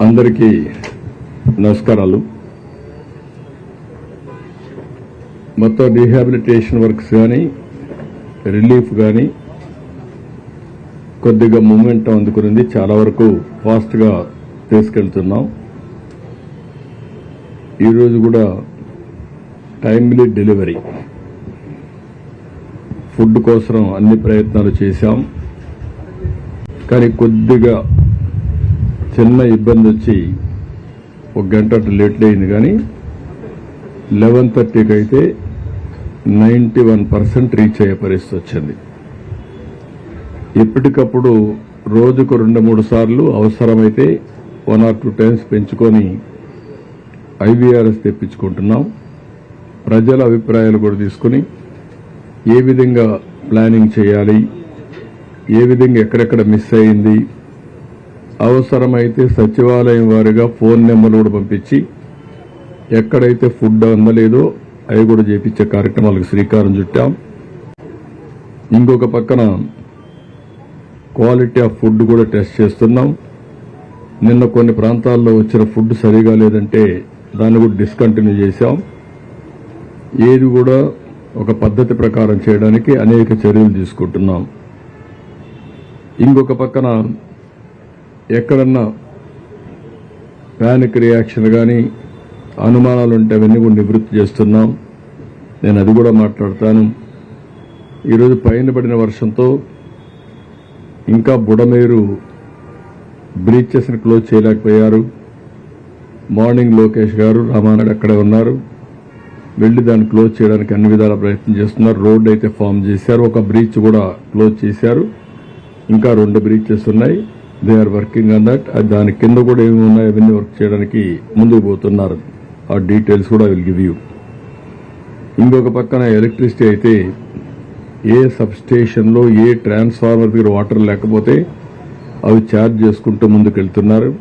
అందరికీ నమస్కారాలు. మొత్తం రీహాబిలిటేషన్ వర్క్స్ కానీ రిలీఫ్ కానీ కొద్దిగా మూమెంట్ అందుకునింది. చాలా వరకు ఫాస్ట్గా తీసుకెళ్తున్నాం. ఈరోజు కూడా టైమ్లీ డెలివరీ ఫుడ్ కోసం అన్ని ప్రయత్నాలు చేశాం. కానీ కొద్దిగా చిన్న ఇబ్బంది వచ్చి 1 గంట లేట్ అయింది. కానీ 11:30కి అయితే 91% రీచ్ అయ్యే పరిస్థితి వచ్చింది. ఎప్పటికప్పుడు రోజుకు 2-3 సార్లు అవసరమైతే 1 or 2 times పెంచుకొని IVRS తెప్పించుకుంటున్నాం. ప్రజల అభిప్రాయాలు కూడా తీసుకుని ఏ విధంగా ప్లానింగ్ చేయాలి, ఏ విధంగా ఎక్కడెక్కడ మిస్ అయింది, అవసరమైతే సచివాలయం వారిగా ఫోన్ నెంబర్లు కూడా పంపించి ఎక్కడైతే ఫుడ్ అందలేదో అవి కూడా చేపించే కార్యక్రమాలకు శ్రీకారం చుట్టాం. ఇంకొక పక్కన క్వాలిటీ ఆఫ్ ఫుడ్ కూడా టెస్ట్ చేస్తున్నాం. నిన్న కొన్ని ప్రాంతాల్లో వచ్చిన ఫుడ్ సరిగా లేదంటే దాన్ని కూడా డిస్కంటిన్యూ చేశాం. ఏది కూడా ఒక పద్ధతి ప్రకారం చేయడానికి అనేక చర్యలు తీసుకుంటున్నాం. ఇంకొక పక్కన ఎక్కడన్నా ప్యానిక్ రియాక్షన్ కానీ అనుమానాలు ఉంటే అవన్నీ కూడా నివృత్తి చేస్తున్నాం. నేను అది కూడా మాట్లాడతాను. ఈరోజు పైన పడిన వర్షంతో ఇంకా బుడమేరు బ్రీచెస్ని క్లోజ్ చేయలేకపోయారు. మార్నింగ్ లోకేష్ గారు, రామానాయుడు అక్కడే ఉన్నారు. వెళ్లి దాన్ని క్లోజ్ చేయడానికి అన్ని విధాల ప్రయత్నం చేస్తున్నారు. రోడ్డు అయితే ఫామ్ చేశారు. ఒక బ్రీచ్ కూడా క్లోజ్ చేశారు. ఇంకా 2 బ్రీచెస్ ఉన్నాయి. They are working on that. దాని కింద కూడా ఏమి ఉన్నాయి అవన్నీ వర్క్ చేయడానికి ముందుకు పోతున్నారు. ఆ డీటెయిల్స్ కూడా విల్ గివ్ యూ. ఇంకొక పక్కన ఎలక్ట్రిసిటీ అయితే ఏ సబ్ స్టేషన్లో ఏ ట్రాన్స్ఫార్మర్ దగ్గర వాటర్ లేకపోతే అవి ఛార్జ్ చేసుకుంటూ ముందుకు వెళ్తున్నారు.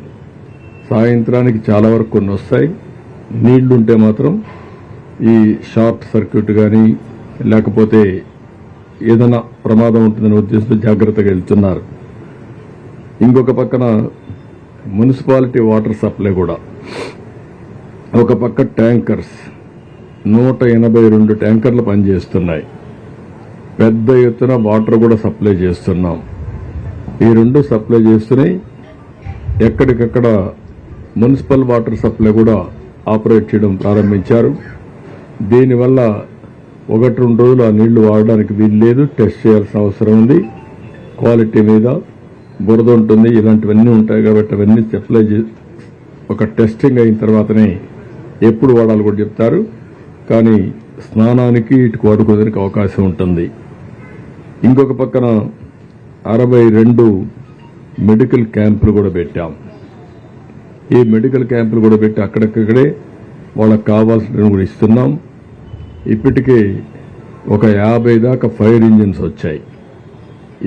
సాయంత్రానికి చాలా వరకు కొన్ని వస్తాయి. నీళ్లుంటే మాత్రం ఈ షార్ట్ సర్క్యూట్ కానీ లేకపోతే ఏదైనా ప్రమాదం ఉంటుందనే ఉద్దేశంతో జాగ్రత్తగా వెళ్తున్నారు. ఇంకొక పక్కన మున్సిపాలిటీ వాటర్ సప్లై కూడా ఒక పక్క ట్యాంకర్స్ 182 ట్యాంకర్లు పనిచేస్తున్నాయి. పెద్ద ఎత్తున వాటర్ కూడా సప్లై చేస్తున్నాం. ఈ 2 సప్లై చేస్తున్నాయి. ఎక్కడికక్కడ మున్సిపల్ వాటర్ సప్లై కూడా ఆపరేట్ చేయడం ప్రారంభించారు. దీనివల్ల 1-2 రోజులు ఆ నీళ్లు వాడడానికి వీలు లేదు. టెస్ట్ చేయాల్సిన అవసరం ఉంది. క్వాలిటీ మీద బురద ఉంటుంది, ఇలాంటివన్నీ ఉంటాయి కాబట్టి అవన్నీ సప్లై ఒక టెస్టింగ్ అయిన తర్వాతనే ఎప్పుడు వాడాలి కూడా చెప్తారు. కానీ స్నానానికి ఇటుకు వాడుకోవడానికి అవకాశం ఉంటుంది. ఇంకొక పక్కన 62 మెడికల్ క్యాంపులు కూడా పెట్టాం. ఈ మెడికల్ క్యాంపులు కూడా పెట్టి అక్కడక్కడే వాళ్ళకి కావాల్సినవి కూడా ఇస్తున్నాం. ఇప్పటికే ఒక 50 దాకా ఫైర్ ఇంజిన్స్ వచ్చాయి.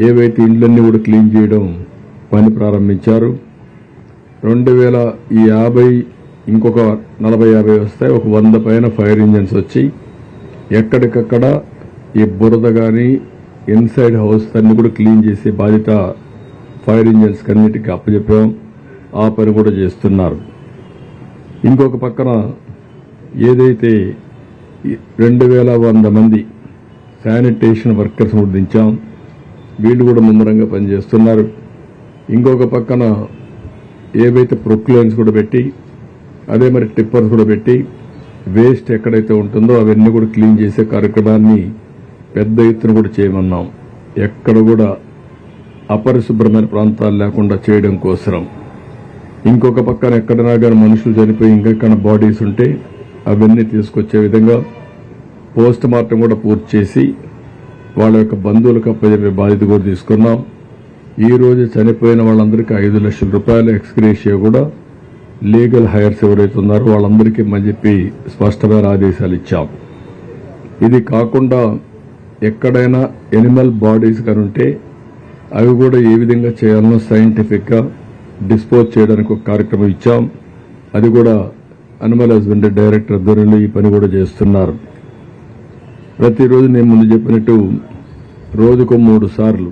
ఏవైతే ఇండ్లన్నీ కూడా క్లీన్ చేయడం పని ప్రారంభించారు. 2050 ఇంకొక 40-50 వస్తాయి. ఒక 100 పైన ఫైర్ ఇంజిన్స్ వచ్చి ఎక్కడికక్కడ ఈ బురద కానీ ఇన్సైడ్ హౌస్ అన్ని కూడా క్లీన్ చేసే బాధ్యత ఫైర్ ఇంజిన్స్ అన్నిటికీ అప్పచెప్పాం. ఆ పని కూడా చేస్తున్నారు. ఇంకొక పక్కన ఏదైతే 2100 మంది శానిటేషన్ వర్కర్స్ కూడా దించాం. వీళ్ళు కూడా ముమ్మరంగా పనిచేస్తున్నారు. ఇంకొక పక్కన ఏవైతే ప్రొక్లైన్స్ కూడా పెట్టి అదే మరి టిప్పర్స్ కూడా పెట్టి వేస్ట్ ఎక్కడైతే ఉంటుందో అవన్నీ కూడా క్లీన్ చేసే కార్యక్రమాన్ని పెద్ద ఎత్తున కూడా చేయమన్నాం. ఎక్కడ కూడా అపరిశుభ్రమైన ప్రాంతాలు లేకుండా చేయడం కోసం. ఇంకొక పక్కన ఎక్కడైనా కానీ మనుషులు చనిపోయి ఇంకెక్కడ బాడీస్ ఉంటే అవన్నీ తీసుకొచ్చే విధంగా పోస్ట్ మార్టం కూడా పూర్తి చేసి వాళ్ళ యొక్క బంధువులకు అప్పచెప్పే బాధ్యత కూడా తీసుకున్నాం. ఈ రోజు చనిపోయిన వాళ్ళందరికీ 5 లక్షల రూపాయల ఎక్స్గ్రేషియా కూడా లీగల్ హైర్స్ ఎవరైతే ఉన్నారో వాళ్ళందరికీ అని చెప్పి స్పష్టమైన ఆదేశాలు ఇచ్చాం. ఇది కాకుండా ఎక్కడైనా ఎనిమల్ బాడీస్ కనుంటే అవి కూడా ఏ విధంగా చేయాలనో సైంటిఫిక్గా డిస్పోజ్ చేయడానికి ఒక కార్యక్రమం ఇచ్చాం. అది కూడా అనిమల్ హస్బెండరీ డైరెక్టర్ ఆధ్వర్యంలో ఈ పని కూడా చేస్తున్నారు. ప్రతిరోజు నేను ముందు చెప్పినట్టు రోజుకు 3 సార్లు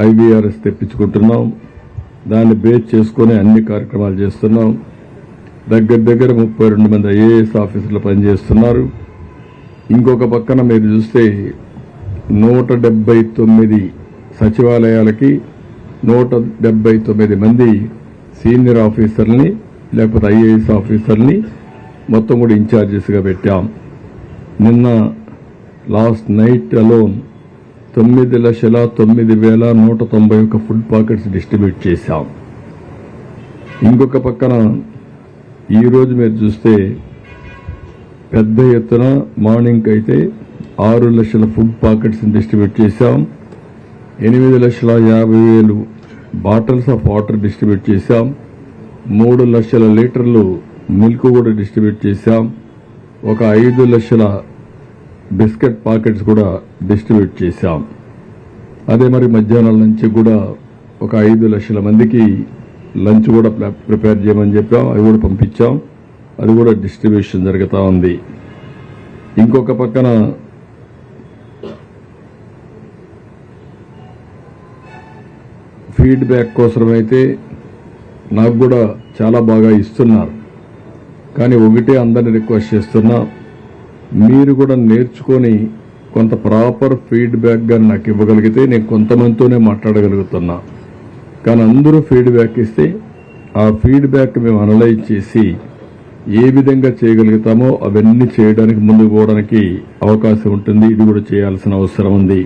IVRS తెప్పించుకుంటున్నాం. దాన్ని బేస్ చేసుకుని అన్ని కార్యక్రమాలు చేస్తున్నాం. దగ్గర 32 మంది ఐఏఎస్ ఆఫీసర్లు పనిచేస్తున్నారు. ఇంకొక పక్కన మీరు చూస్తే 179 సచివాలయాలకి 179 మంది సీనియర్ ఆఫీసర్ని లేకపోతే ఐఏఎస్ ఆఫీసర్ని మొత్తం కూడా ఇన్ఛార్జెస్గా పెట్టాం. నిన్న last night alone 9,09,191 food packets distribute చేశాం. ఇంకొక పక్కన ఈరోజు మీరు చూస్తే పెద్ద ఎత్తున మార్నింగ్ అయితే 6 లక్షల ఫుడ్ పాకెట్స్ డిస్ట్రిబ్యూట్ చేశాం. 8,50,000 బాటిల్స్ ఆఫ్ వాటర్ డిస్ట్రిబ్యూట్ చేశాం. 3 లక్షల లీటర్లు మిల్క్ కూడా డిస్ట్రిబ్యూట్ చేశాం. ఒక 5 లక్షల బిస్కెట్ పాకెట్స్ కూడా డిస్ట్రిబ్యూట్ చేశాం. అదే మరి మధ్యాహ్నం నుంచి కూడా ఒక 5 లక్షల మందికి లంచ్ కూడా ప్రిపేర్ చేయమని చెప్పాం. అవి కూడా పంపించాం. అది కూడా డిస్ట్రిబ్యూషన్ జరుగుతూ ఉంది. ఇంకొక పక్కన ఫీడ్బ్యాక్ కోసమైతే నాకు కూడా చాలా బాగా ఇస్తున్నారు. కానీ ఒకటే అందరిని రిక్వెస్ట్ చేస్తున్నా, మీరు కూడా నేర్చుకొని కొంత ప్రాపర్ ఫీడ్బ్యాక్ గా నాకు ఇవ్వగలిగితే నేను కొంతమందితోనే మాట్లాడగలుగుతున్నా. కానీ అందరూ ఫీడ్బ్యాక్ ఇస్తే ఆ ఫీడ్బ్యాక్ మేము అనలైజ్ చేసి ఏ విధంగా చేయగలుగుతామో అవన్నీ చేయడానికి ముందుకు పోవడానికి అవకాశం ఉంటుంది. ఇది కూడా చేయాల్సిన అవసరం ఉంది.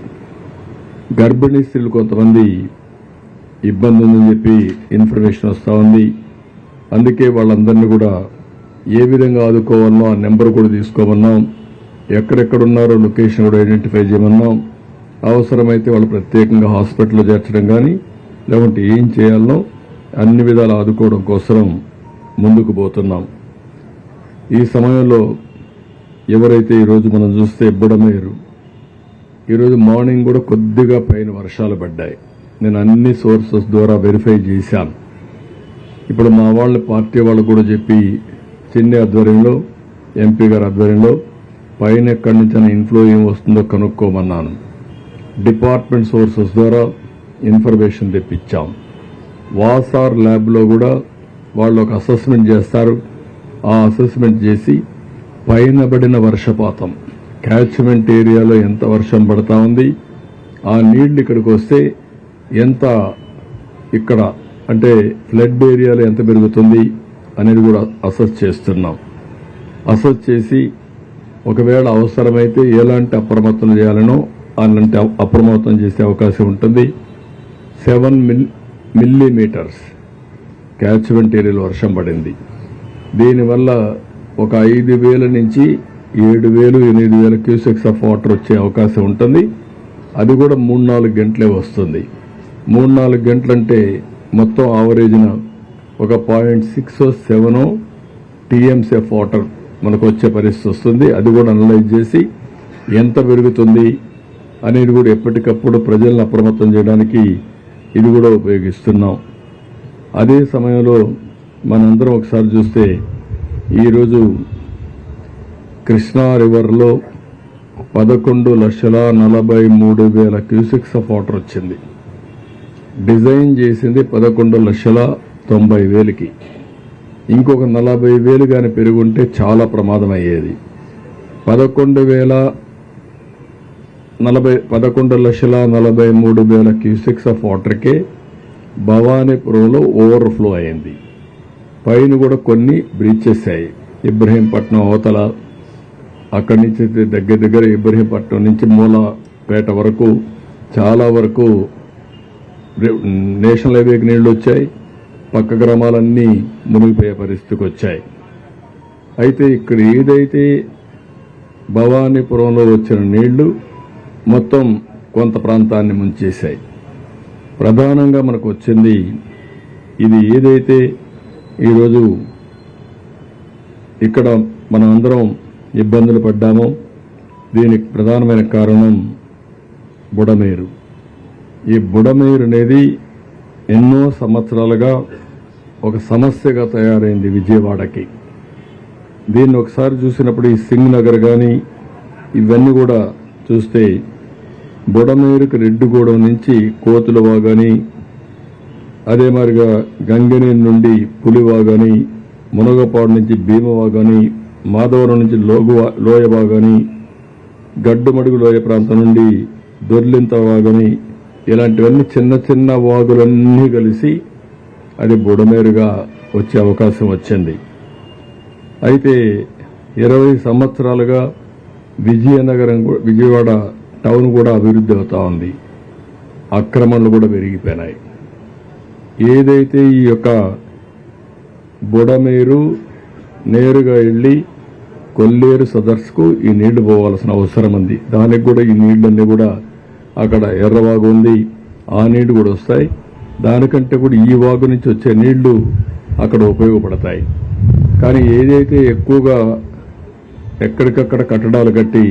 గర్భిణీ స్త్రీలు కొంతమంది ఇబ్బంది ఉందని చెప్పి ఇన్ఫర్మేషన్ వస్తూ ఉంది. అందుకే వాళ్ళందరినీ కూడా ఏ విధంగా ఆదుకోవాలో ఆ నెంబర్ కూడా తీసుకోమన్నాం. ఎక్కడెక్కడున్నారో లొకేషన్ కూడా ఐడెంటిఫై చేయమన్నాం. అవసరమైతే వాళ్ళు ప్రత్యేకంగా హాస్పిటల్లో చేర్చడం కానీ లేకుంటే ఏం చేయాలనో అన్ని విధాలు ఆదుకోవడం కోసం ముందుకు పోతున్నాం. ఈ సమయంలో ఎవరైతే ఈరోజు మనం చూస్తే బుడమేరు, ఈరోజు మార్నింగ్ కూడా కొద్దిగా పైన వర్షాలు పడ్డాయి. నేను అన్ని సోర్సెస్ ద్వారా వెరిఫై చేశాను. ఇప్పుడు మా వాళ్ళ పార్టీ వాళ్ళు కూడా చెప్పి చిన్ని ఆధ్వర్యంలో ఎంపీ గారి ఆధ్వర్యంలో పైన ఎక్కడి నుంచి ఇన్ఫ్లో ఏం వస్తుందో కనుక్కోమన్నాను. డిపార్ట్మెంట్ సోర్సెస్ ద్వారా ఇన్ఫర్మేషన్ తెప్పించాం. వాసార్ ల్యాబ్లో కూడా వాళ్ళు ఒక అసెస్మెంట్ చేస్తారు. ఆ అసెస్మెంట్ చేసి పైన పడిన వర్షపాతం క్యాచ్మెంట్ ఏరియాలో ఎంత వర్షం పడతా ఉంది, ఆ నీళ్లు ఇక్కడికి వస్తే ఎంత ఇక్కడ అంటే ఫ్లడ్ ఏరియాలో ఎంత పెరుగుతుంది అనేది కూడా అసెస్ చేస్తున్నాం. అసెస్ చేసి ఒకవేళ అవసరమైతే ఎలాంటి అప్రమత్తం చేయాలనో అలాంటి అప్రమత్తం చేసే అవకాశం ఉంటుంది. 7 మిల్లీమీటర్స్ క్యాచ్మెంట్ ఏరియాలో వర్షం పడింది. దీనివల్ల ఒక 5,000 నుంచి 7,000, 8,000 క్యూసెక్స్ ఆఫ్ వాటర్ వచ్చే అవకాశం ఉంటుంది. అది కూడా 3-4 గంటలే వస్తుంది. 3-4 గంటలంటే మొత్తం ఆవరేజ్న ఒక 0.6-7 టీఎంసీ ఆఫ్ వాటర్ మనకు వచ్చే పరిస్థితి వస్తుంది. అది కూడా అనలైజ్ చేసి ఎంత పెరుగుతుంది అనేది కూడా ఎప్పటికప్పుడు ప్రజలను అప్రమత్తం చేయడానికి ఇది కూడా ఉపయోగిస్తున్నాం. అదే సమయంలో మనందరం ఒకసారి చూస్తే ఈరోజు కృష్ణా రివర్లో 11,43,000 క్యూసెక్స్ ఆఫ్ వాటర్ వచ్చింది. డిజైన్ చేసింది 11,90,000కి. ఇంకొక 40,000 కానీ పెరుగుంటే చాలా ప్రమాదం అయ్యేది. 11,43,000 క్యూసెక్స్ ఆఫ్ వాటర్కే భవానీపురంలో ఓవర్ఫ్లో అయింది. పైన కూడా కొన్ని బ్రీచెస్ అయ్యాయి. ఇబ్రహీంపట్నం అవతల అక్కడి నుంచి దగ్గర ఇబ్రహీంపట్నం నుంచి మూలపేట వరకు చాలా వరకు నేషనల్ హైవేకి నీళ్లు వచ్చాయి. పక్క గ్రామాలన్నీ మునిగిపోయే పరిస్థితికి వచ్చాయి. అయితే ఇక్కడ ఏదైతే భవానీపురంలో వచ్చిన నీళ్లు మొత్తం కొంత ప్రాంతాన్ని ముంచేశాయి. ప్రధానంగా మనకు వచ్చింది ఇది ఏదైతే ఈరోజు ఇక్కడ మనం అందరం ఇబ్బందులు పడ్డామో దీనికి ప్రధానమైన కారణం బుడమేరు. ఈ బుడమేరు అనేది ఎన్నో సంవత్సరాలుగా ఒక సమస్యగా తయారైంది విజయవాడకి. దీన్ని ఒకసారి చూసినప్పుడు ఈ సింగ్ నగర్ కానీ ఇవన్నీ కూడా చూస్తే బుడమేరుకు రెడ్డిగూడెం నుంచి కోతులవా కానీ అదే మాదిరిగా గంగినేని నుండి పులివాగని, మునగపాడు నుంచి భీమవాగని, మాధవరం నుంచి లోయవాగని, గడ్డుమడుగు లోయ ప్రాంతం నుండి దొర్లింత వాగని, ఇలాంటివన్నీ చిన్న చిన్న వాగులన్నీ కలిసి అది బుడమేరుగా వచ్చే అవకాశం వచ్చింది. అయితే 20 సంవత్సరాలుగా విజయవాడ టౌన్ కూడా అభివృద్ధి అవుతా ఉంది. ఆక్రమణలు కూడా పెరిగిపోయినాయి. ఏదైతే ఈ యొక్క బుడమేరు నేరుగా వెళ్ళి కొల్లేరు సదర్స్కు ఈ నీళ్లు పోవాల్సిన అవసరం ఉంది. దానికి కూడా ఈ నీళ్లన్నీ కూడా అక్కడ ఎర్రవాగు ఉంది, ఆ నీళ్లు కూడా వస్తాయి. దానికంటే కూడా ఈ వాగు నుంచి వచ్చే నీళ్లు అక్కడ ఉపయోగపడతాయి. కానీ ఏదైతే ఎక్కువగా ఎక్కడికక్కడ కట్టడాలు కట్టి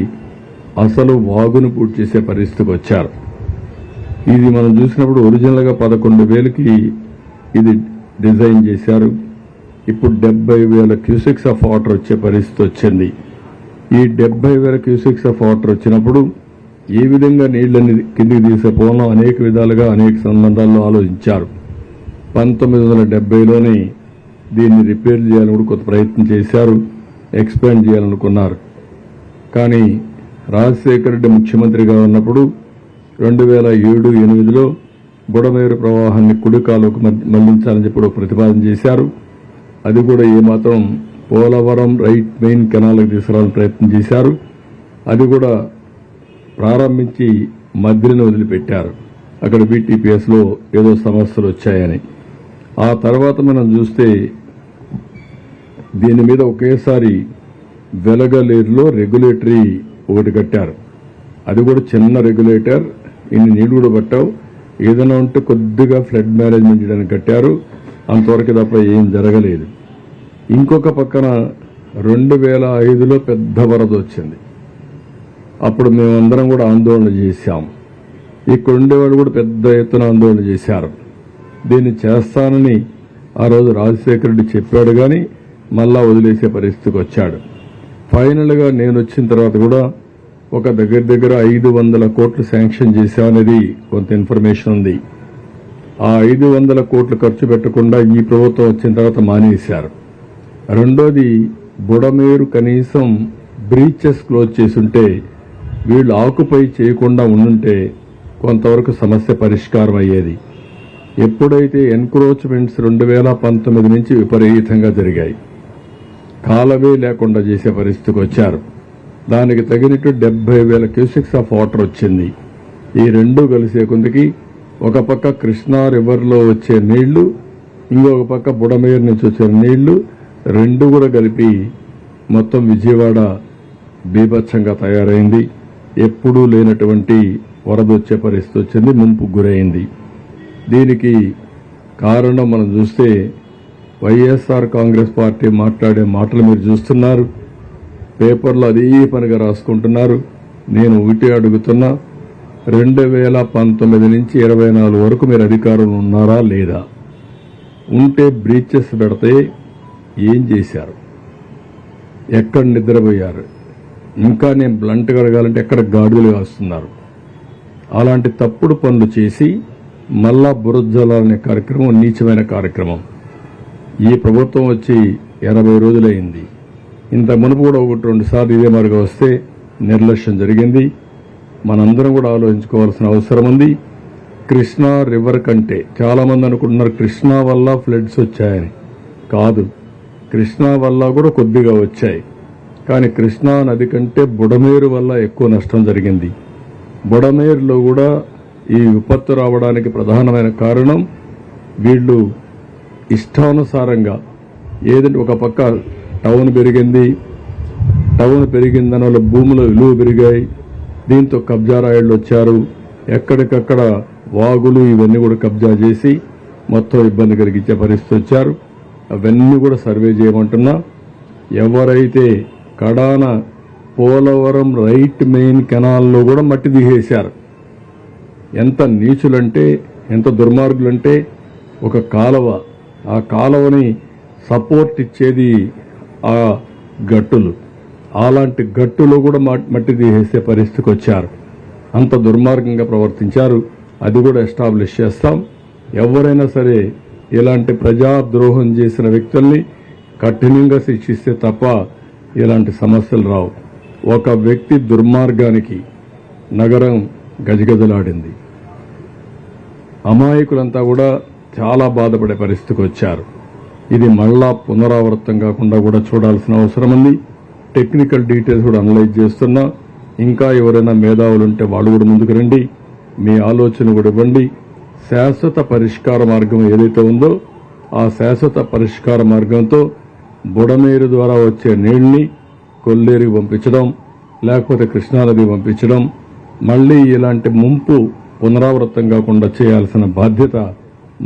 అసలు వాగును పూర్తి చేసే పరిస్థితికి వచ్చారు. ఇది మనం చూసినప్పుడు ఒరిజినల్గా 11,000కి ఇది డిజైన్ చేశారు. ఇప్పుడు 70,000 క్యూసెక్స్ ఆఫ్ వాటర్ వచ్చే పరిస్థితి వచ్చింది. ఈ 70,000 క్యూసెక్స్ ఆఫ్ వాటర్ వచ్చినప్పుడు ఏ విధంగా నీళ్లని కిందికి తీసేపోవడం అనేక విధాలుగా అనేక సంబంధాల్లో ఆలోచించారు. 1970లోనే దీన్ని రిపేర్ చేయాలని కూడా కొంత ప్రయత్నం చేశారు, ఎక్స్పాండ్ చేయాలనుకున్నారు. కానీ రాజశేఖర రెడ్డి ముఖ్యమంత్రిగా ఉన్నప్పుడు 2007-8లో బుడమేరు ప్రవాహాన్ని కుడికాలకు మళ్లించాలని చెప్పి ప్రతిపాదన చేశారు. అది కూడా ఏమాత్రం పోలవరం రైట్ మెయిన్ కెనాల్కి తీసుకురావాలని ప్రయత్నం చేశారు. అది కూడా ప్రారంభించి మధ్యలో వదిలిపెట్టారు. అక్కడ BTPSలో ఏదో సమస్యలు వచ్చాయని. ఆ తర్వాత మనం చూస్తే దీని మీద ఒకేసారి వెలగలేరులో రెగ్యులేటరీ ఒకటి కట్టారు. అది కూడా చిన్న రెగ్యులేటర్, ఇన్ని నీళ్లు కూడా పట్టావు, ఏదైనా ఉంటే కొద్దిగా ఫ్లడ్ మేనేజ్మెంట్ చేయడానికి కట్టారు. అంతవరకు తప్ప ఏం జరగలేదు. ఇంకొక పక్కన 2005లో పెద్ద వరద వచ్చింది. అప్పుడు మేమందరం కూడా ఆందోళన చేశాం. ఇక్కడ ఉండేవాళ్ళు కూడా పెద్ద ఎత్తున ఆందోళన చేశారు. దీన్ని చేస్తానని ఆ రోజు రాజశేఖర రెడ్డి చెప్పాడు, కానీ మళ్ళా వదిలేసే పరిస్థితికి వచ్చాడు. ఫైనల్గా నేను వచ్చిన తర్వాత కూడా ఒక దగ్గర 500 కోట్లు శాంక్షన్ చేశామనేది కొంత ఇన్ఫర్మేషన్ ఉంది. ఆ 500 కోట్లు ఖర్చు పెట్టకుండా ఈ ప్రభుత్వం వచ్చిన తర్వాత మానేశారు. రెండోది, బుడమేరు కనీసం బ్రీచెస్ క్లోజ్ చేసుంటే, వీళ్ళు ఆకుపై చేయకుండా ఉండుంటే కొంతవరకు సమస్య పరిష్కారం అయ్యేది. ఎప్పుడైతే ఎన్క్రోచ్మెంట్స్ 2019 నుంచి విపరీతంగా జరిగాయి, కాలవే లేకుండా చేసే పరిస్థితికి వచ్చారు. దానికి తగినట్టు 70,000 క్యూసెక్స్ ఆఫ్ వాటర్ వచ్చింది. ఈ రెండు కలిసే కొందికి ఒక పక్క కృష్ణా రివర్లో వచ్చే నీళ్లు, ఇంకొక పక్క బుడమేరు నుంచి వచ్చే నీళ్లు, రెండు కూడా కలిపి మొత్తం విజయవాడ బీభత్సంగా తయారైంది. ఎప్పుడూ లేనటువంటి వరద వచ్చే పరిస్థితి వచ్చింది, ముంపు గురైంది. దీనికి కారణం మనం చూస్తే వైఎస్ఆర్ కాంగ్రెస్ పార్టీ మాట్లాడే మాటలు మీరు చూస్తున్నారు. పేపర్లో అదే పనిగా రాసుకుంటున్నారు. నేను ఒకటి అడుగుతున్నా, 2019 నుంచి 24 వరకు మీరు అధికారంలో ఉన్నారా లేదా? ఉంటే బ్రీచెస్ పెడితే ఏం చేశారు? ఎక్కడ నిద్రపోయారు? ఇంకా నేను బ్లంట్గా అడగాలంటే ఎక్కడ గాడులు కాస్తున్నారు? అలాంటి తప్పుడు పనులు చేసి మళ్ళా బురజలాలనే కార్యక్రమం నీచమైన కార్యక్రమం. ఈ ప్రభుత్వం వచ్చి 80 రోజులైంది. ఇంత మునుపు కూడా 1-2 సార్లు ఇదే మార్గం వస్తే నిర్లక్ష్యం జరిగింది. మనందరం కూడా ఆలోచించుకోవాల్సిన అవసరం ఉంది. కృష్ణా రివర్ కంటే చాలామంది అనుకుంటున్నారు కృష్ణా వల్ల ఫ్లడ్స్ వచ్చాయని. కాదు, కృష్ణా వల్ల కూడా కొద్దిగా వచ్చాయి. కానీ కృష్ణా నది కంటే బుడమేరు వల్ల ఎక్కువ నష్టం జరిగింది. బుడమేరులో కూడా ఈ విపత్తు రావడానికి ప్రధానమైన కారణం వీళ్ళు ఇష్టానుసారంగా ఏదంటే ఒక పక్క టౌన్ పెరిగింది, టౌన్ పెరిగిందని వాళ్ళ భూముల విలువ పెరిగాయి. దీంతో కబ్జా రాయుళ్ళు వచ్చారు. ఎక్కడికక్కడ వాగులు ఇవన్నీ కూడా కబ్జా చేసి మొత్తం ఇబ్బంది కలిగించే పరిస్థితి వచ్చారు. అవన్నీ కూడా సర్వే చేయమంటున్నా. ఎవరైతే కడాన పోలవరం రైట్ మెయిన్ కెనాల్లో కూడా మట్టి దిగేశారు. ఎంత నీచులంటే, ఎంత దుర్మార్గులంటే, ఒక కాలువ, ఆ కాలువని సపోర్ట్ ఇచ్చేది ఆ గట్టులు, అలాంటి గట్టులో కూడా మట్టి తీసేసే పరిస్థితికి వచ్చారు. అంత దుర్మార్గంగా ప్రవర్తించారు. అది కూడా ఎస్టాబ్లిష్ చేస్తాం. ఎవరైనా సరే ఇలాంటి ప్రజాద్రోహం చేసిన వ్యక్తుల్ని కఠినంగా శిక్షిస్తే తప్ప ఇలాంటి సమస్యలు రావు. ఒక వ్యక్తి దుర్మార్గానికి నగరం గజగజలాడింది. అమాయకులంతా కూడా చాలా బాధపడే పరిస్థితికి వచ్చారు. ఇది మళ్ళా పునరావృతం కాకుండా కూడా చూడాల్సిన అవసరం ఉంది. టెక్నికల్ డీటెయిల్స్ కూడా అనలైజ్ చేస్తున్నా. ఇంకా ఎవరైనా మేధావులు ఉంటే వాళ్ళు కూడా ముందుకు రండి, మీ ఆలోచన కూడా ఇవ్వండి. శాశ్వత పరిష్కార మార్గం ఏదైతే ఉందో ఆ శాశ్వత పరిష్కార మార్గంతో బుడమేరు ద్వారా వచ్చే నీళ్ని కొల్లేరుకి పంపించడం, లేకపోతే కృష్ణానది పంపించడం, మళ్లీ ఇలాంటి ముంపు పునరావృతం కాకుండా చేయాల్సిన బాధ్యత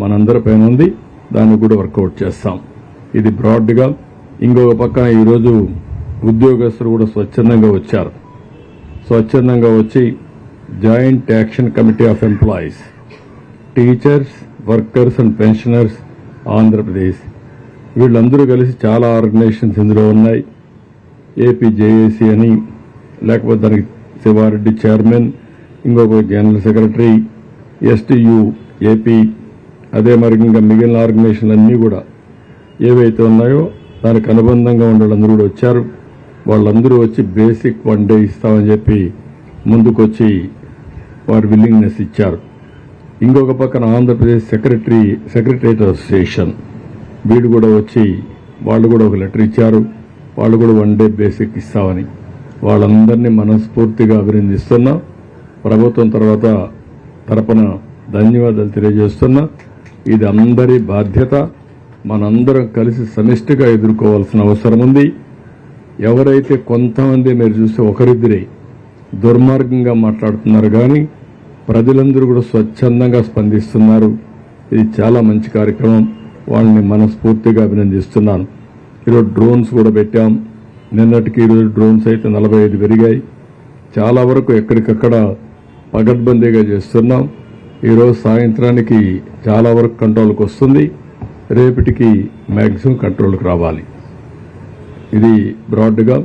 మనందరిపైన ఉంది. దాన్ని కూడా వర్కౌట్ చేస్తాం. ఇది బ్రాడ్గా. ఇంకొక పక్కన ఈరోజు ఉద్యోగస్తులు కూడా స్వచ్ఛందంగా వచ్చారు. స్వచ్ఛందంగా వచ్చి joint action committee of employees, teachers, workers and pensioners Andhra Pradesh, వీళ్ళందరూ కలిసి చాలా ఆర్గనైజేషన్స్ ఇందులో ఉన్నాయి. ఏపీ జేఏసీ అని, లేకపోతే దానికి శివారెడ్డి చైర్మన్, ఇంకొక జనరల్ సెక్రటరీ, ఎస్టీయూ ఏపీ, అదే మరి ఇంకా మిగిలిన ఆర్గనైజేషన్లు అన్నీ కూడా ఏవైతే ఉన్నాయో దానికి అనుబంధంగా ఉండే వాళ్ళందరూ కూడా వచ్చారు. వాళ్ళందరూ వచ్చి బేసిక్ 1 డే ఇస్తామని చెప్పి ముందుకొచ్చి వారి విల్లింగ్నెస్ ఇచ్చారు. ఇంకొక పక్కన ఆంధ్రప్రదేశ్ సెక్రటరియట్ అసోసియేషన్ వీడు కూడా వచ్చి వాళ్ళు కూడా ఒక లెటర్ ఇచ్చారు. వాళ్ళు కూడా 1 డే బేసిక్ ఇస్తామని. వాళ్ళందరినీ మనస్ఫూర్తిగా అభినందిస్తున్నా. ప్రభుత్వం తరపున ధన్యవాదాలు తెలియజేస్తున్నా. ఇది అందరి బాధ్యత. మనందరం కలిసి సమిష్టిగా ఎదుర్కోవాల్సిన అవసరం ఉంది. ఎవరైతే కొంతమంది మీరు చూస్తే ఒకరిద్దరే దుర్మార్గంగా మాట్లాడుతున్నారు, కానీ ప్రజలందరూ కూడా స్వచ్ఛందంగా స్పందిస్తున్నారు. ఇది చాలా మంచి కార్యక్రమం. వాళ్ళని మనస్ఫూర్తిగా అభినందిస్తున్నాను. ఈరోజు డ్రోన్స్ కూడా పెట్టాం. నిన్నటికి ఈరోజు డ్రోన్స్ అయితే 45 పెరిగాయి. చాలా వరకు ఎక్కడికక్కడ పగడ్బందీగా చేస్తున్నాం. ఈరోజు సాయంత్రానికి చాలా వరకు కంట్రోల్కి వస్తుంది. రేపటికి మ్యాక్సిమం కంట్రోల్కి రావాలి. ఇది బ్రాడ్గా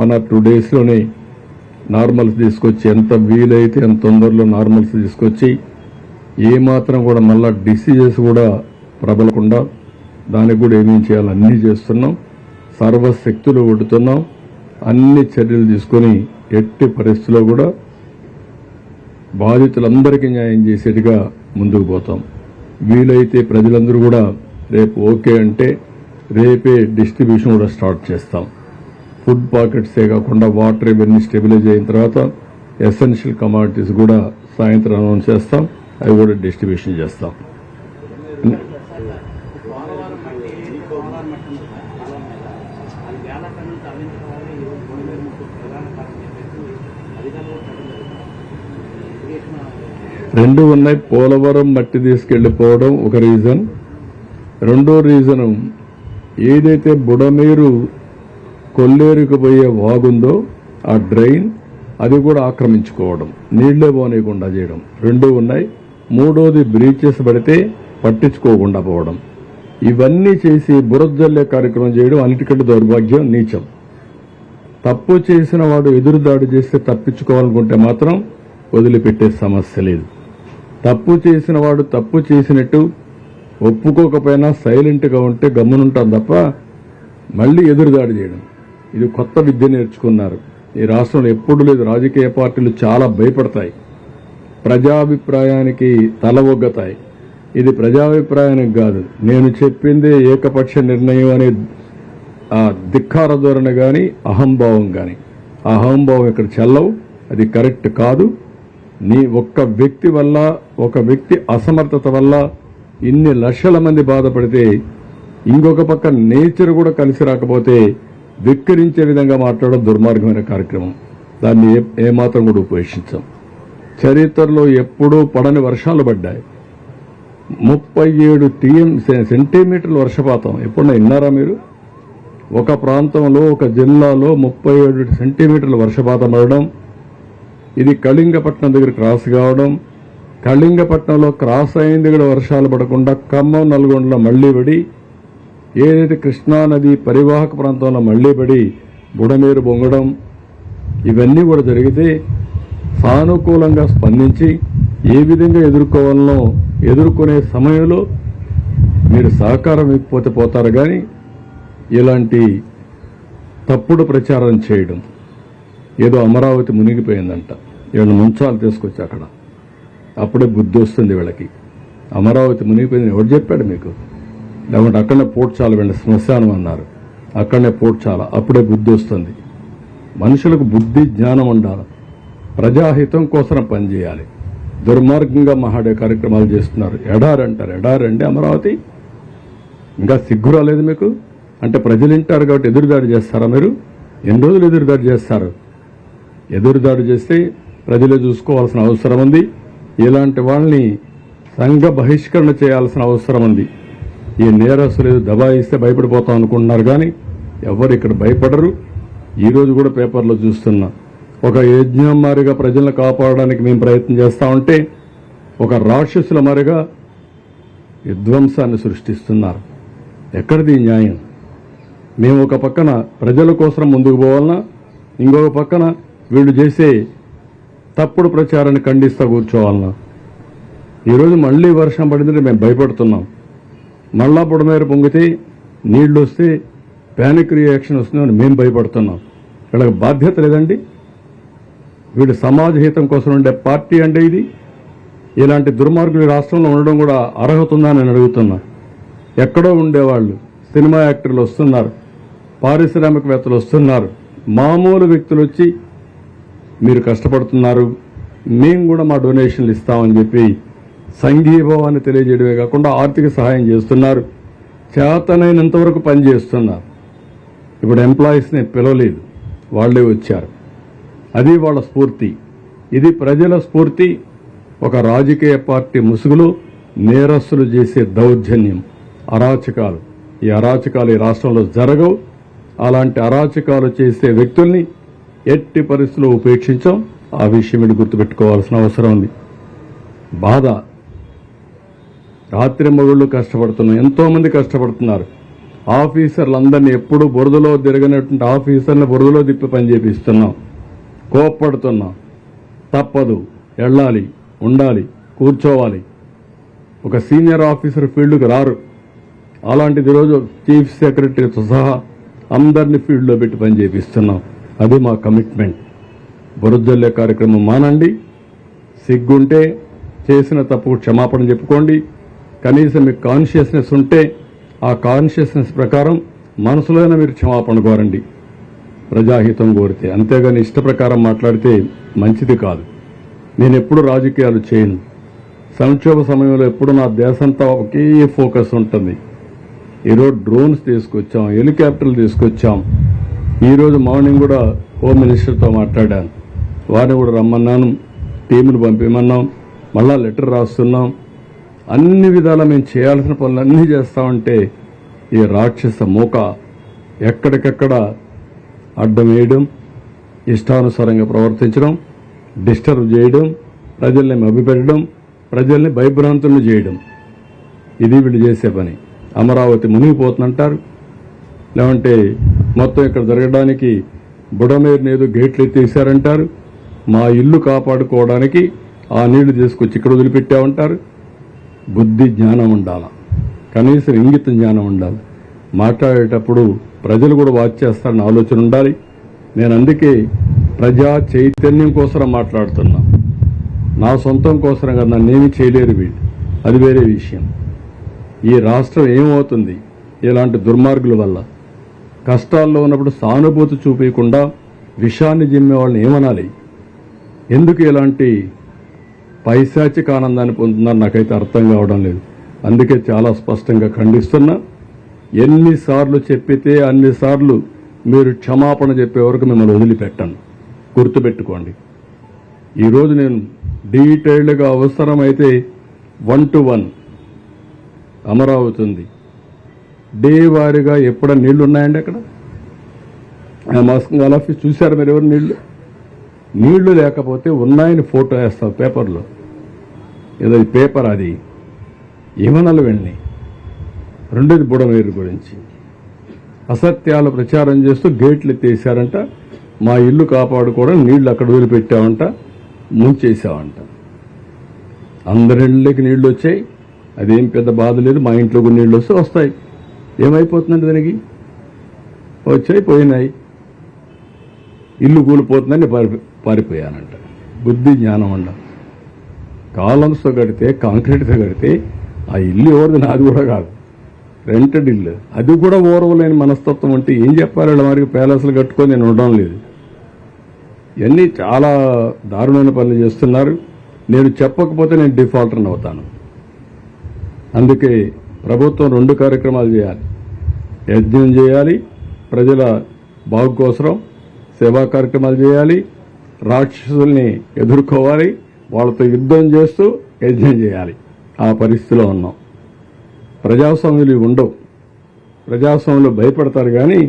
1 or 2 డేస్లోనే నార్మల్స్ తీసుకొచ్చి, ఎంత వీలైతే అంత తొందరలో నార్మల్స్ తీసుకొచ్చి, ఏమాత్రం కూడా మళ్ళా డిసీజెస్ కూడా ప్రబలకుండా దానికి కూడా ఏమేం చేయాలో అన్నీ చేస్తున్నాం. సర్వశక్తులు ఒడ్డుతున్నాం. అన్ని చర్యలు తీసుకొని ఎట్టి పరిస్థితుల్లో కూడా బాధితులందరికీ న్యాయం చేసేట్టుగా ముందుకు పోతాం. వీలైతే ప్రజలందరూ కూడా రేపు ఓకే అంటే రేపే డిస్ట్రిబ్యూషన్ కూడా స్టార్ట్ చేస్తాం. ఫుడ్ పాకెట్సే కాకుండా వాటర్ ఇవన్నీ స్టెబిలైజ్ అయిన తర్వాత ఎసెన్షియల్ కమాడిటీస్ కూడా సాయంత్రం అనౌన్స్ చేస్తాం. అవి కూడా డిస్ట్రిబ్యూషన్ చేస్తాం. రెండు ఉన్నాయి. పోలవరం మట్టి తీసుకెళ్లిపోవడం ఒక రీజన్. రెండో రీజన్ ఏదైతే బుడమేరు కొల్లేరుకు పోయే వాగుందో ఆ డ్రైన్ అది కూడా ఆక్రమించుకోవడం, నీళ్లే పోనీయకుండా చేయడం, రెండూ ఉన్నాయి. మూడోది బ్రీచెస్ పడితే పట్టించుకోకుండా పోవడం. ఇవన్నీ చేసి బురదజల్లే కార్యక్రమం చేయడం అన్నిటికంటే దౌర్భాగ్యం, నీచం. తప్పు చేసిన వాడు ఎదురుదాడి చేస్తే తప్పించుకోవాలనుకుంటే మాత్రం వదిలిపెట్టే సమస్య లేదు. తప్పు చేసిన వాడు తప్పు చేసినట్టు ఒప్పుకోకపోయినా సైలెంట్గా ఉంటే గమ్మునుంటాం తప్ప మళ్లీ ఎదురుదాడి చేయడం, ఇది కొత్త విద్య నేర్చుకున్నారు. ఈ రాష్ట్రంలో ఎప్పుడు లేదు. రాజకీయ పార్టీలు చాలా భయపడతాయి, ప్రజాభిప్రాయానికి తల ఒగ్గతాయి. ఇది ప్రజాభిప్రాయానికి కాదు, నేను చెప్పిందే ఏకపక్ష నిర్ణయం అనే ధిక్కార ధోరణి కానీ అహంభావం కానీ, అహంభావం ఇక్కడ చెల్లవు. అది కరెక్ట్ కాదు. నీ ఒక్క వ్యక్తి వల్ల, ఒక వ్యక్తి అసమర్థత వల్ల ఇన్ని లక్షల మంది బాధపడితే, ఇంకొక పక్క నేచర్ కూడా కలిసి రాకపోతే విక్కరించే విధంగా మాట్లాడడం దుర్మార్గమైన కార్యక్రమం. దాన్ని ఏమాత్రం కూడా ఉపేక్షించాం. చరిత్రలో ఎప్పుడూ పడని వర్షాలు పడ్డాయి. 37 సెంటీమీటర్ల వర్షపాతం ఎప్పుడన్నా విన్నారా మీరు? ఒక ప్రాంతంలో, ఒక జిల్లాలో 37 సెంటీమీటర్ల వర్షపాతం పడడం. ఇది కళింగపట్నం దగ్గర క్రాస్ కావడం. కళింగపట్నంలో క్రాస్ అయింది కూడా వర్షాలు పడకుండా ఖమ్మం, నల్గొండలో మళ్లీ పడి, ఏదైతే కృష్ణానది పరివాహక ప్రాంతంలో మళ్లీ పడి బుడమేరు బొంగడం, ఇవన్నీ కూడా జరిగితే సానుకూలంగా స్పందించి ఏ విధంగా ఎదుర్కోవాలనో ఎదుర్కొనే సమయంలో మీరు సహకారం ఇవ్వకపోతే పోతారు, కానీ ఇలాంటి తప్పుడు ప్రచారం చేయడం, ఏదో అమరావతి మునిగిపోయిందంట, వీళ్ళని ముంచాలు తీసుకొచ్చి అక్కడ అప్పుడే బుద్ధి వస్తుంది వీళ్ళకి. అమరావతి మునిగిపోయిందని ఎవరు చెప్పాడు మీకు? లేకుంటే అక్కడనే పోడ్చాల వీళ్ళ శ్మశానం అన్నారు, అక్కడనే పోడ్చాల, అప్పుడే బుద్ధి వస్తుంది. మనుషులకు బుద్ధి జ్ఞానం ఉండాలి, ప్రజాహితం కోసం పనిచేయాలి. దుర్మార్గంగా మహాడే కార్యక్రమాలు చేస్తున్నారు. ఎడారంటారు, ఎడారండి అమరావతి? ఇంకా సిగ్గు రాలేదు మీకు? అంటే ప్రజలు వింటారు కాబట్టి ఎదురుదాడి చేస్తారా మీరు? ఎన్ని రోజులు ఎదురుదాడి చేస్తారు? ఎదురుదాడి చేస్తే ప్రజలే చూసుకోవాల్సిన అవసరం ఉంది. ఇలాంటి వాళ్ళని సంఘ బహిష్కరణ చేయాల్సిన అవసరం ఉంది. ఈ నేరస్తులు దబాయిస్తే భయపడిపోతాం అనుకుంటున్నారు, కానీ ఎవరు ఇక్కడ భయపడరు. ఈరోజు కూడా పేపర్లో చూస్తున్నా, ఒక యజ్ఞం మారిగా ప్రజలను కాపాడడానికి మేము ప్రయత్నం చేస్తా ఉంటే ఒక రాక్షసుల మారిగా విధ్వంసాన్ని సృష్టిస్తున్నారు. ఎక్కడిది న్యాయం? మేము ఒక పక్కన ప్రజల కోసం ముందుకు పోవాలన్నా, ఇంకొక పక్కన వీళ్ళు చేసే తప్పుడు ప్రచారాన్ని ఖండిస్తూ కూర్చోవాలన్నా? ఈరోజు మళ్లీ వర్షం పడిందంటే మేము భయపడుతున్నాం. మళ్ళా బుడమేర పొంగితే నీళ్లు వస్తే ప్యానిక్ రియాక్షన్ వస్తుందని మేము భయపడుతున్నాం. వీళ్ళకి బాధ్యత లేదండి? వీడు సమాజ హితం కోసం ఉండే పార్టీ అంటే ఇది? ఇలాంటి దుర్మార్గులు రాష్ట్రంలో ఉండడం కూడా అర్హత ఉందా నేను అడుగుతున్నా. ఎక్కడో ఉండేవాళ్ళు సినిమా యాక్టర్లు వస్తున్నారు, పారిశ్రామికవేత్తలు వస్తున్నారు, మామూలు వ్యక్తులు వచ్చి మీరు కష్టపడుతున్నారు, మేము కూడా మా డొనేషన్లు ఇస్తామని చెప్పి సంఘీభావాన్ని తెలియజేయడమే కాకుండా ఆర్థిక సహాయం చేస్తున్నారు, చేతనైనంత వరకు పనిచేస్తున్నారు. ఇప్పుడు ఎంప్లాయీస్ని పిలవలేదు, వాళ్లే వచ్చారు. అది వాళ్ళ స్ఫూర్తి. ఇది ప్రజల స్ఫూర్తి. ఒక రాజకీయ పార్టీ ముసుగులో నేరస్తులు చేసే దౌర్జన్యం, అరాచకాలు. ఈ అరాచకాలు ఈ రాష్ట్రంలో జరగవు. అలాంటి అరాచకాలు చేసే వ్యక్తుల్ని ఎట్టి పరిస్థితుల్లో ఉపేక్షించాం. ఆ విషయం మీరు గుర్తుపెట్టుకోవాల్సిన అవసరం ఉంది. బాధ. రాత్రి మగుళ్ళు కష్టపడుతున్నాం, ఎంతో మంది కష్టపడుతున్నారు. ఆఫీసర్లందరినీ ఎప్పుడూ బురదలో తిరగనటువంటి ఆఫీసర్ని బురదలో తిప్పి పని చేపిస్తున్నాం. కోప్పడుతున్నాం. తప్పదు, వెళ్ళాలి, ఉండాలి, కూర్చోవాలి. ఒక సీనియర్ ఆఫీసర్ ఫీల్డ్కి రారు. అలాంటిది రోజు చీఫ్ సెక్రటరీతో సహా అందరినీ ఫీల్డ్లో పెట్టి పని చేపిస్తున్నాం. అది మా కమిట్మెంట్. బురదల్లే కార్యక్రమం మానండి. సిగ్గుంటే చేసిన తప్పు క్షమాపణ చెప్పుకోండి. కనీసం మీకు కాన్షియస్నెస్ ఉంటే ఆ కాన్షియస్నెస్ ప్రకారం మనసులోనే మీరు క్షమాపణ కోరండి, ప్రజాహితం కోరితే. అంతేగాని ఇష్ట ప్రకారం మాట్లాడితే మంచిది కాదు. నేను ఎప్పుడు రాజకీయాలు చేయను. సంక్షోభ సమయంలో ఎప్పుడు నా దేశంతా ఒకే ఫోకస్ ఉంటుంది. ఈరోజు డ్రోన్స్ తీసుకొచ్చాం, హెలికాప్టర్లు తీసుకొచ్చాం. ఈరోజు మార్నింగ్ కూడా హోమ్ మినిస్టర్తో మాట్లాడాను. వారిని కూడా రమ్మన్నాను, టీమును పంపిమన్నాం, మళ్ళా లెటర్ రాస్తున్నాం. అన్ని విధాలా మేము చేయాల్సిన పనులన్నీ చేస్తామంటే ఈ రాక్షస మూక ఎక్కడికెక్కడ అడ్డం వేయడం, ఇష్టానుసారంగా ప్రవర్తించడం, డిస్టర్బ్ చేయడం, ప్రజల్ని మభ్యపెట్టడం, ప్రజల్ని భయభ్రాంతులను చేయడం, ఇది వీళ్ళు చేసే పని. అమరావతి మునిగిపోతుందంటారు, లేదంటే మొత్తం ఇక్కడ జరగడానికి బుడమేరుని ఏదో గేట్లు ఎత్తేసారంటారు. మా ఇల్లు కాపాడుకోవడానికి ఆ నీళ్లు తీసుకొచ్చి ఇక్కడ వదిలిపెట్టామంటారు. బుద్ధి జ్ఞానం ఉండాలి, కనీసం ఇంగిత జ్ఞానం ఉండాలి. మాట్లాడేటప్పుడు ప్రజలు కూడా వాచ్ చేస్తారని ఆలోచన ఉండాలి. నేను అందుకే ప్రజా చైతన్యం కోసం మాట్లాడుతున్నా. నా సొంతం కోసం కదా, నన్నేమీ చేయలేరు వీళ్ళు, అది వేరే విషయం. ఈ రాష్ట్రం ఏమవుతుంది ఇలాంటి దుర్మార్గుల వల్ల? కష్టాల్లో ఉన్నప్పుడు సానుభూతి చూపించకుండా విషాన్ని జిమ్మే వాళ్ళని ఏమనాలి? ఎందుకు ఇలాంటి పైశాచిక ఆనందాన్ని పొందుతున్నారు నాకైతే అర్థం కావడం లేదు. అందుకే చాలా స్పష్టంగా ఖండిస్తున్నా. ఎన్నిసార్లు చెప్పితే అన్నిసార్లు మీరు క్షమాపణ చెప్పే వరకు మిమ్మల్ని వదిలిపెట్టాను, గుర్తుపెట్టుకోండి. ఈరోజు నేను డీటెయిల్డ్గా అవసరమైతే 1-to-1 అమరావతి ఉంది. డే వారీగా ఎప్పుడ నీళ్లు ఉన్నాయండి అక్కడ? మాస్కింగ్ ఆఫీస్ చూశారు మీరు? ఎవరు నీళ్లు లేకపోతే ఉన్నాయని ఫోటో వేస్తావు పేపర్లో, ఏదో పేపర్ అది ఏమనాలి వెళ్ళి. రెండోది బుడమేరు గురించి అసత్యాలు ప్రచారం చేస్తూ గేట్లు ఎత్తేసారంట. మా ఇల్లు కాపాడుకోవడం నీళ్లు అక్కడ వదిలిపెట్టావంట, ముంచేసావంట. అందరి ఇళ్ళకి నీళ్లు వచ్చాయి, అదేం పెద్ద బాధ లేదు. మా ఇంట్లోకి నీళ్లు వస్తే వస్తాయి. ఏమైపోతుందండి దానికి? వచ్చాయి, పోయినాయి. ఇల్లు కూలిపోతుందని పారిపోయానంట. బుద్ధి జ్ఞానం అండ. కాలమ్స్తో కడితే, కాంక్రీట్తో కడితే ఆ ఇల్లు ఎవరిది? నాది కూడా కాదు, రెంటెడ్ ఇల్లు. అది కూడా ఓర్వలేని మనస్తత్వం అంటే ఏం చెప్పాలి? వాళ్ళ వారికి ప్యాలెస్లు కట్టుకొని నేను ఉండడం లేదు. ఇవన్నీ చాలా దారుణమైన పనులు చేస్తున్నారు. నేను చెప్పకపోతే నేను డిఫాల్టర్ని అవుతాను. అందుకే ప్రభుత్వం 2 కార్యక్రమాలు చేయాలి. యజ్ఞం చేయాలి, ప్రజల బాగు కోసం సేవా కార్యక్రమాలు చేయాలి, రాక్షసుల్ని ఎదుర్కోవాలి, వాళ్ళతో యుద్ధం చేస్తూ యజ్ఞం చేయాలి. ఆ పరిస్థితిలో ఉన్నాం. ప్రజాస్వామ్యులు ఉండవు. ప్రజాస్వామ్యంలో భయపడతారు, కానీ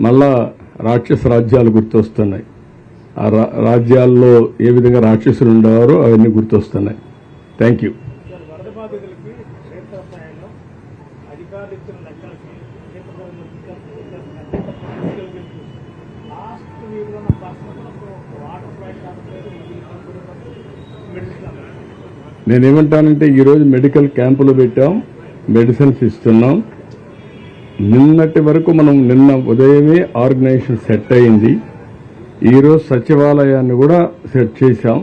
మళ్ళా రాక్షస రాజ్యాలు గుర్తొస్తున్నాయి. ఆ రాజ్యాల్లో ఏ విధంగా రాక్షసులు ఉండేవారో అవన్నీ గుర్తొస్తున్నాయి. Thank you. నేనేమంటానంటే ఈరోజు మెడికల్ క్యాంపులు పెట్టాం, మెడిసిన్స్ ఇస్తున్నాం. నిన్నటి వరకు నిన్న ఉదయమే ఆర్గనైజేషన్ సెట్ అయింది. ఈరోజు సచివాలయాన్ని కూడా సెట్ చేశాం.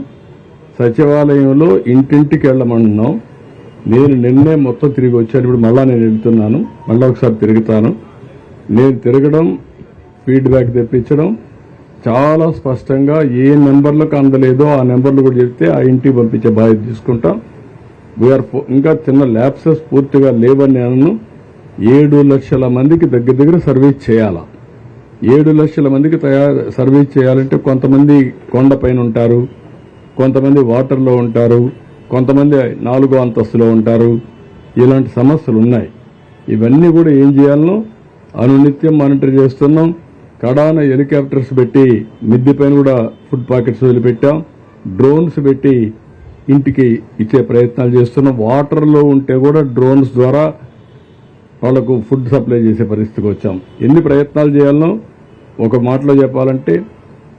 సచివాలయంలో ఇంటింటికి వెళ్ళమంటున్నాం. నేను నిన్నే మొత్తం తిరిగి వచ్చాను. ఇప్పుడు మళ్ళా నేను వెళ్తున్నాను, మళ్ళీ ఒకసారి తిరుగుతాను. నేను తిరగడం, ఫీడ్బ్యాక్ తెప్పించడం, చాలా స్పష్టంగా ఏ నెంబర్లకు అందలేదో ఆ నెంబర్లు కూడా చెప్తే ఆ ఇంటికి పంపించే బాధ్యత తీసుకుంటాం. ఇంకా చిన్న ల్యాబ్సెస్ పూర్తిగా లేవని నేను 7 లక్షల మందికి దగ్గర సర్వీస్ చేయాలా. 7 లక్షల మందికి సర్వీస్ చేయాలంటే కొంతమంది కొండపైన ఉంటారు, కొంతమంది వాటర్లో ఉంటారు, కొంతమంది 4వ అంతస్తులో ఉంటారు. ఇలాంటి సమస్యలు ఉన్నాయి. ఇవన్నీ కూడా ఏం చేయాలనో అనునిత్యం మానిటర్ చేస్తున్నాం. కడాన హెలికాప్టర్స్ పెట్టి మిద్దె పైన కూడా ఫుడ్ ప్యాకెట్స్ వదిలిపెట్టాం. డ్రోన్స్ పెట్టి ఇంటికి ఇచ్చే ప్రయత్నాలు చేస్తున్నాం. వాటర్లో ఉంటే కూడా డ్రోన్స్ ద్వారా వాళ్లకు ఫుడ్ సప్లై చేసే పరిస్థితికి వచ్చాం. ఎన్ని ప్రయత్నాలు చేయాలనో ఒక మాటలో చెప్పాలంటే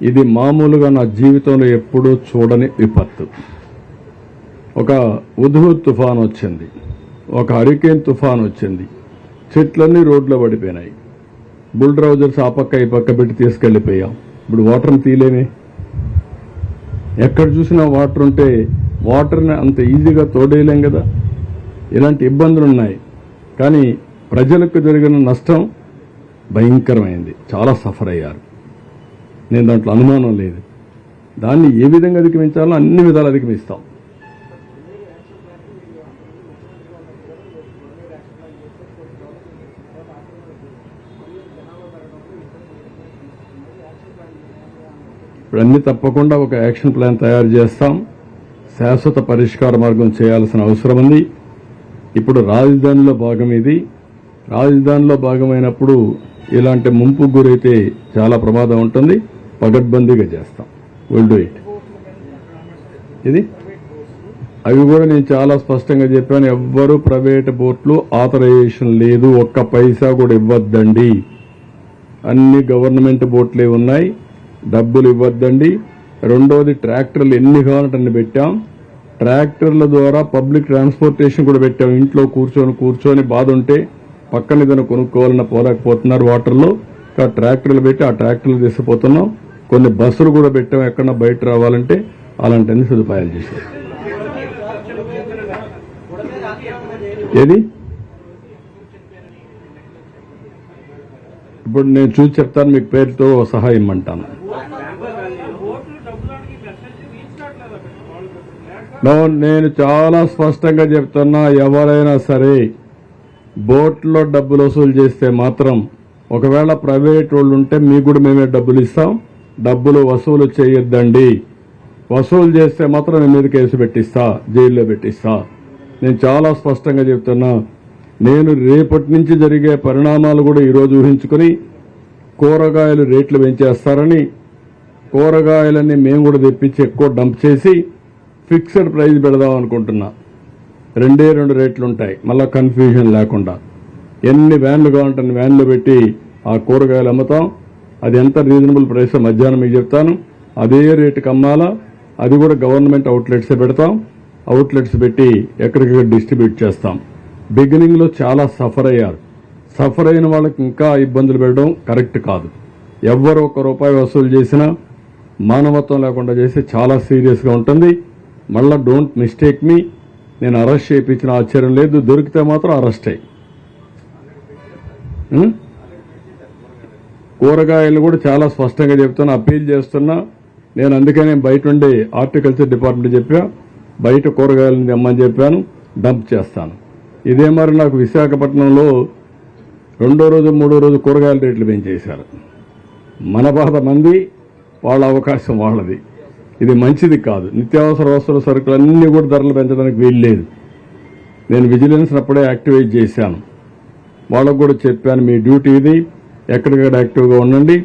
ఇది మామూలుగా నా జీవితంలో ఎప్పుడూ చూడని విపత్తు. ఒక ఉధృత్ తుఫాన్ వచ్చింది, ఒక హరికేన్ తుఫాన్ వచ్చింది, చెట్లన్నీ రోడ్లో పడిపోయినాయి. బుల్డ్రౌజర్స్ ఆ పక్క ఈ పక్క పెట్టి తీసుకెళ్లిపోయాం. ఇప్పుడు వాటర్ని తీయలేమే. ఎక్కడ చూసినా వాటర్ ఉంటే వాటర్ని అంత ఈజీగా తోడేయలేం కదా. ఇలాంటి ఇబ్బందులు ఉన్నాయి. కానీ ప్రజలకు జరిగిన నష్టం భయంకరమైంది. చాలా సఫర్ అయ్యారు. నేను దాంట్లో అనుమానం లేదు. దాన్ని ఏ విధంగా అధిగమించాలో అన్ని విధాలు అధిగమిస్తాం. ఇప్పుడు అన్ని తప్పకుండా ఒక యాక్షన్ ప్లాన్ తయారు చేస్తాం. శాశ్వత పరిష్కార మార్గం చేయాల్సిన అవసరం ఉంది. ఇప్పుడు రాజధానిలో భాగం ఇది. రాజధానిలో భాగమైనప్పుడు ఇలాంటి ముంపు గురైతే చాలా ప్రమాదం ఉంటుంది. పగడ్బందీగా చేస్తాం. Will do it. ఇది అవి కూడా నేను చాలా స్పష్టంగా చెప్పాను. ఎవ్వరూ ప్రైవేట్ బోట్లు ఆథరైజేషన్ లేదు, ఒక్క పైసా కూడా ఇవ్వద్దండి. అన్ని గవర్నమెంట్ బోట్లే ఉన్నాయి, డబ్బులు ఇవ్వద్దండి. రెండోది ట్రాక్టర్లు ఎన్ని కావాలంటే అన్ని పెట్టాం. ట్రాక్టర్ల ద్వారా పబ్లిక్ ట్రాన్స్పోర్టేషన్ కూడా పెట్టాం. ఇంట్లో కూర్చొని బాధ ఉంటే పక్కన ఏదైనా కొనుక్కోవాలన్నా పోలేకపోతున్నారు వాటర్లో. ట్రాక్టర్లు పెట్టి ఆ ట్రాక్టర్లు తీసుకుపోతున్నాం. కొన్ని బస్సులు కూడా పెట్టాం, ఎక్కడన్నా బయట రావాలంటే అలాంటి అన్ని సదుపాయాలు చేశాం. ఏది ఇప్పుడు నేను చూసి చెప్తాను, మీకు పేరుతో సహాయం ఇమ్మంటాను. నేను చాలా స్పష్టంగా చెప్తున్నా, ఎవరైనా సరే బోట్లో డబ్బులు వసూలు చేస్తే మాత్రం, ఒకవేళ ప్రైవేట్ వాళ్ళు ఉంటే మీకు కూడా మేమే డబ్బులు ఇస్తాం. డబ్బులు వసూలు చేయొద్దండి. వసూలు చేస్తే మాత్రం నేను మీద కేసు పెట్టిస్తా, జైల్లో పెట్టిస్తా. నేను చాలా స్పష్టంగా చెప్తున్నా. నేను రేపటి నుంచి జరిగే పరిణామాలు కూడా ఈరోజు ఊహించుకుని కూరగాయలు రేట్లు పెంచేస్తారని, కూరగాయలన్నీ మేము కూడా తెప్పించి ఎక్కువ డంప్ చేసి ఫిక్స్డ్ ప్రైస్ పెడదాం అనుకుంటున్నా. 2 రేట్లు ఉంటాయి, మళ్ళా కన్ఫ్యూజన్ లేకుండా. ఎన్ని వ్యాన్లు కావాలంటే అన్ని వ్యాన్లు పెట్టి ఆ కూరగాయలు అమ్ముతాం. అది ఎంత రీజనబుల్ ప్రైస్ మధ్యాహ్నం మీకు చెప్తాను. అదే రేటుకి అమ్మాలా. అది కూడా గవర్నమెంట్ అవుట్లెట్సే పెడతాం. అవుట్లెట్స్ పెట్టి ఎక్కడికక్కడ డిస్ట్రిబ్యూట్ చేస్తాం. బిగినింగ్లో చాలా సఫర్ అయ్యారు. సఫర్ అయిన వాళ్ళకి ఇంకా ఇబ్బందులు పెట్టడం కరెక్ట్ కాదు. ఎవ్వరు ₹1 వసూలు చేసినా మానవత్వం లేకుండా చేస్తే చాలా సీరియస్గా ఉంటుంది. మళ్ళా డోంట్ మిస్టేక్ మీ, నేను అరెస్ట్ చేయించిన ఆశ్చర్యం లేదు. దొరికితే మాత్రం అరెస్ట్ అయ్యి. కూరగాయలు కూడా చాలా స్పష్టంగా చెప్తున్నా, అప్పీల్ చేస్తున్నా. నేను అందుకనే బయట ఉండి హార్టికల్చర్ డిపార్ట్మెంట్ చెప్పా, బయట కూరగాయలను తెమ్మని చెప్పాను, డంప్ చేస్తాను. ఇదే మరి నాకు విశాఖపట్నంలో 2వ రోజు 3వ రోజు కూరగాయల రేట్లు పెంచేశారు. మన బాధ మంది, వాళ్ళ అవకాశం వాళ్ళది. ఇది మంచిది కాదు. నిత్యావసర వస్తువుల సరుకులన్నీ కూడా ధరలు పెంచడానికి వీల్లేదు. నేను విజిలెన్స్ అప్పుడే యాక్టివేట్ చేశాను. వాళ్ళకు కూడా చెప్పాను, మీ డ్యూటీ ఇది, ఎక్కడికక్కడ యాక్టివ్గా ఉండండి.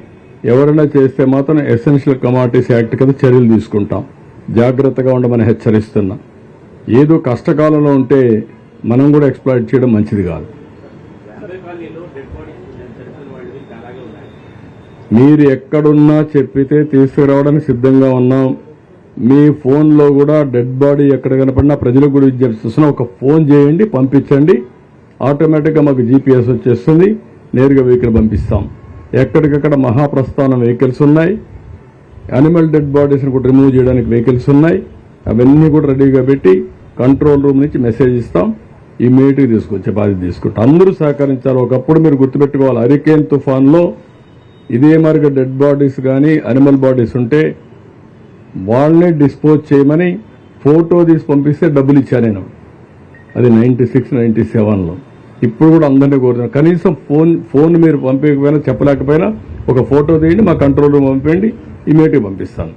ఎవరైనా చేస్తే మాత్రం ఎసెన్షియల్ కమాడిటీస్ యాక్ట్ కింద చర్యలు తీసుకుంటాం. జాగ్రత్తగా ఉండమని హెచ్చరిస్తున్నా. ఏదో కష్టకాలంలో ఉంటే మనం కూడా ఎక్స్ప్లాయిట్ చేయడం మంచిది కాదు. మీరు ఎక్కడున్నా చెప్పితే తీసుకురావడానికి సిద్ధంగా ఉన్నాం. మీ ఫోన్లో కూడా డెడ్ బాడీ ఎక్కడ కనపడినా ప్రజలకు కూడా విజ్ఞప్తిస్తున్నా, ఒక ఫోన్ చేయండి, పంపించండి. ఆటోమేటిక్గా మాకు జీపీఎస్ వచ్చేస్తుంది, నేరుగా వెహికల్ పంపిస్తాం. ఎక్కడికక్కడ మహాప్రస్థానం వెహికల్స్ ఉన్నాయి. యానిమల్ డెడ్ బాడీస్ని కూడా రిమూవ్ చేయడానికి వెహికల్స్ ఉన్నాయి. అవన్నీ కూడా రెడీగా పెట్టి కంట్రోల్ రూమ్ నుంచి మెసేజ్ ఇస్తాం. ఇమీడియట్గా తీసుకొచ్చే బాధ్యత తీసుకుంటాం. అందరూ సహకరించాలి. ఒకప్పుడు మీరు గుర్తుపెట్టుకోవాలి, హరికేన్ తుఫాన్లో ఇదే మరిగా డెడ్ బాడీస్ కానీ అనిమల్ బాడీస్ ఉంటే వాళ్ళని డిస్పోజ్ చేయమని ఫోటో తీసి పంపిస్తే డబ్బులు ఇచ్చాను నేను. అది 96, 97లో. ఇప్పుడు కూడా అందరినీ కోరుతున్నాను, కనీసం ఫోన్ మీరు పంపించకపోయినా చెప్పలేకపోయినా ఒక ఫోటో తీయండి, మా కంట్రోల్ రూమ్ పంపండి, ఇమీడియట్గా పంపిస్తాను.